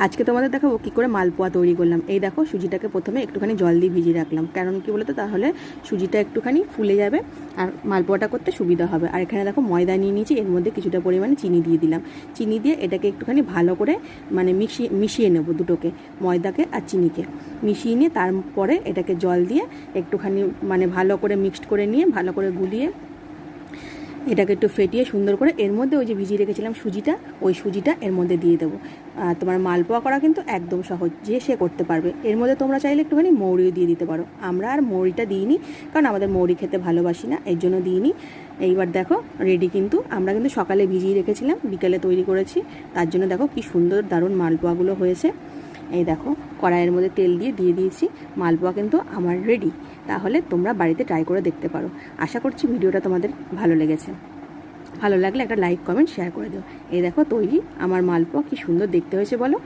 আজকে তোমাদের দেখাবো কী করে মালপোয়া তৈরি করলাম। এই দেখো, সুজিটাকে প্রথমে একটুখানি জল দিয়ে ভিজিয়ে রাখলাম, কারণ কি বলতো, তাহলে সুজিটা একটুখানি ফুলে যাবে আর মালপোয়াটা করতে সুবিধা হবে। আর এখানে দেখো ময়দা নিয়ে নিয়েছি, এর মধ্যে কিছুটা পরিমাণে চিনি দিয়ে দিলাম। চিনি দিয়ে এটাকে একটুখানি ভালো করে মানে মিশিয়ে নেবো, দুটোকে, ময়দাকে আর চিনিকে মিশিয়ে নিয়ে তারপরে এটাকে জল দিয়ে একটুখানি মানে ভালো করে মিক্সড করে নিয়ে ভালো করে গুলিয়ে এটাকে একটু ফেটিয়ে সুন্দর করে এর মধ্যে ওই যে ভিজিয়ে রেখেছিলাম সুজিটা, ওই সুজিটা এর মধ্যে দিয়ে দেবো। তোমার মালপোয়া করা কিন্তু একদম সহজ, যে সে করতে পারবে। এর মধ্যে তোমরা চাইলে একটুখানি মৌরিও দিয়ে দিতে পারো। আমরা আর মৌরিটা দিইনি, কারণ আমাদের মৌরি খেতে ভালোবাসি না, এর জন্য দিইনি। এইবার দেখো রেডি, কিন্তু আমরা কিন্তু সকালে ভিজিয়ে রেখেছিলাম, বিকেলে তৈরি করেছি। তার জন্য দেখো কি সুন্দর দারুণ মালপোয়াগুলো হয়েছে। এই দেখো, কড়াইয়ের মধ্যে তেল দিয়ে দিয়েছি। মালপোয়া কিন্তু আমার রেডি। তাহলে তোমরা বাড়িতে ট্রাই করে দেখতে পারো। আশা করছি ভিডিওটা তোমাদের ভালো লেগেছে। ভালো লাগলে একটা লাইক, কমেন্ট, শেয়ার করে দিও। এই দেখো তৈরি আমার মালপোয়া, কি সুন্দর দেখতে হয়েছে বলো।